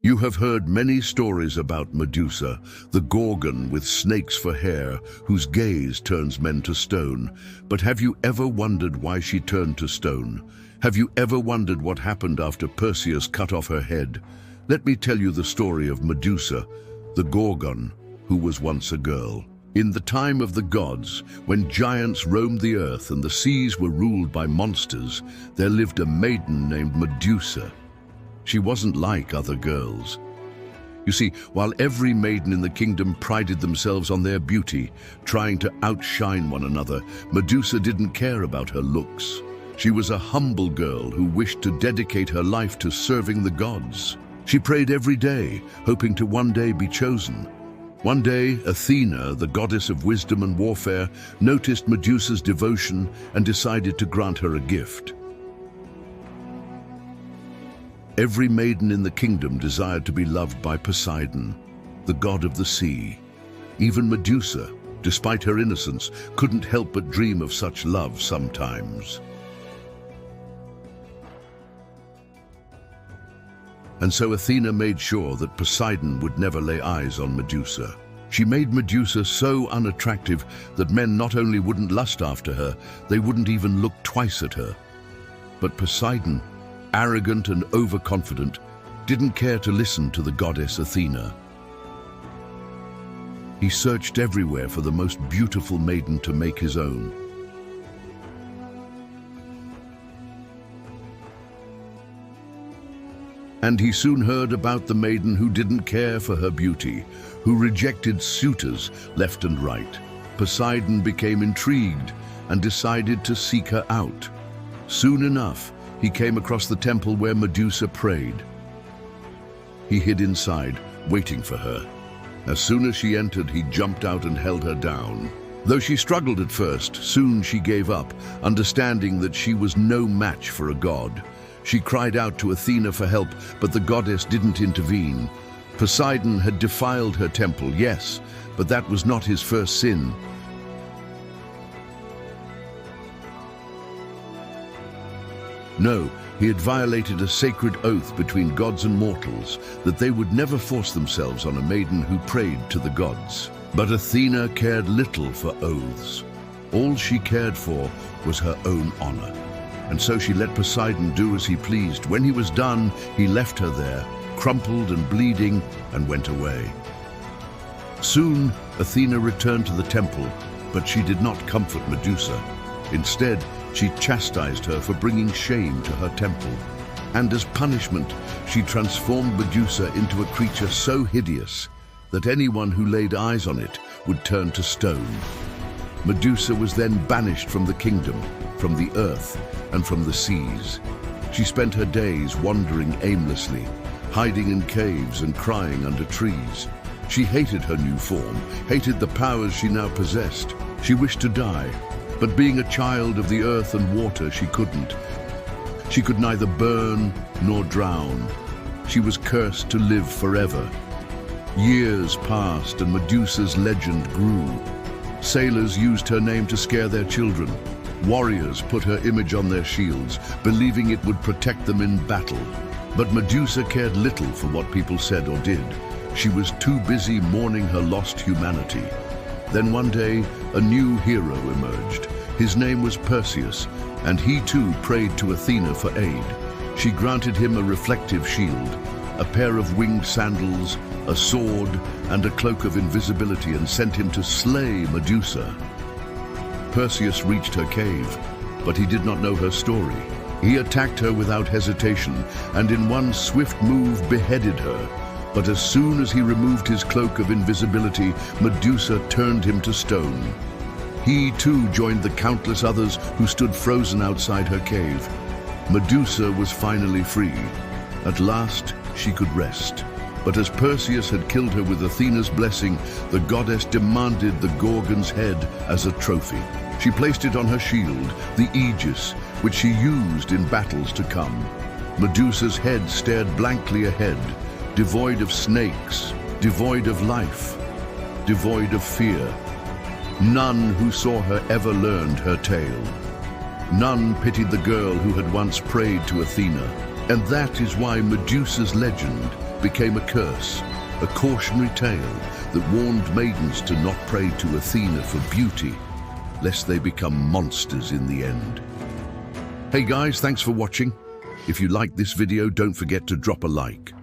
You have heard many stories about Medusa, the Gorgon with snakes for hair, whose gaze turns men to stone. But have you ever wondered why she turned to stone? Have you ever wondered what happened after Perseus cut off her head? Let me tell you the story of Medusa, the Gorgon, who was once a girl. In the time of the gods, when giants roamed the earth and the seas were ruled by monsters, there lived a maiden named Medusa. She wasn't like other girls. You see, while every maiden in the kingdom prided themselves on their beauty, trying to outshine one another, Medusa didn't care about her looks. She was a humble girl who wished to dedicate her life to serving the gods. She prayed every day, hoping to one day be chosen. One day, Athena, the goddess of wisdom and warfare, noticed Medusa's devotion and decided to grant her a gift. Every maiden in the kingdom desired to be loved by Poseidon, the god of the sea. Even Medusa, despite her innocence, couldn't help but dream of such love sometimes. And so Athena made sure that Poseidon would never lay eyes on Medusa. She made Medusa so unattractive that men not only wouldn't lust after her, they wouldn't even look twice at her. But Poseidon, arrogant and overconfident, didn't care to listen to the goddess Athena. He searched everywhere for the most beautiful maiden to make his own. And he soon heard about the maiden who didn't care for her beauty, who rejected suitors left and right. Poseidon became intrigued and decided to seek her out. Soon enough, he came across the temple where Medusa prayed. He hid inside, waiting for her. As soon as she entered, he jumped out and held her down. Though she struggled at first, soon she gave up, understanding that she was no match for a god. She cried out to Athena for help, but the goddess didn't intervene. Poseidon had defiled her temple, yes, but that was not his first sin. No, he had violated a sacred oath between gods and mortals that they would never force themselves on a maiden who prayed to the gods. But Athena cared little for oaths. All she cared for was her own honor. And so she let Poseidon do as he pleased. When he was done, he left her there, crumpled and bleeding, and went away. Soon, Athena returned to the temple, but she did not comfort Medusa. Instead, she chastised her for bringing shame to her temple. And as punishment, she transformed Medusa into a creature so hideous that anyone who laid eyes on it would turn to stone. Medusa was then banished from the kingdom, from the earth, and from the seas. She spent her days wandering aimlessly, hiding in caves and crying under trees. She hated her new form, hated the powers she now possessed. She wished to die, but being a child of the earth and water, she couldn't. She could neither burn nor drown. She was cursed to live forever. Years passed and Medusa's legend grew. Sailors used her name to scare their children. Warriors put her image on their shields, believing it would protect them in battle. But Medusa cared little for what people said or did. She was too busy mourning her lost humanity. Then one day, a new hero emerged. His name was Perseus, and he too prayed to Athena for aid. She granted him a reflective shield, a pair of winged sandals, a sword, and a cloak of invisibility, and sent him to slay Medusa. Perseus reached her cave, but he did not know her story. He attacked her without hesitation, and in one swift move beheaded her. But as soon as he removed his cloak of invisibility, Medusa turned him to stone. He too joined the countless others who stood frozen outside her cave. Medusa was finally free. At last, she could rest. But as Perseus had killed her with Athena's blessing, the goddess demanded the Gorgon's head as a trophy. She placed it on her shield, the Aegis, which she used in battles to come. Medusa's head stared blankly ahead, devoid of snakes, devoid of life, devoid of fear. None who saw her ever learned her tale. None pitied the girl who had once prayed to Athena. And that is why Medusa's legend became a curse, a cautionary tale that warned maidens to not pray to Athena for beauty, lest they become monsters in the end. Hey guys, thanks for watching. If you liked this video, don't forget to drop a like.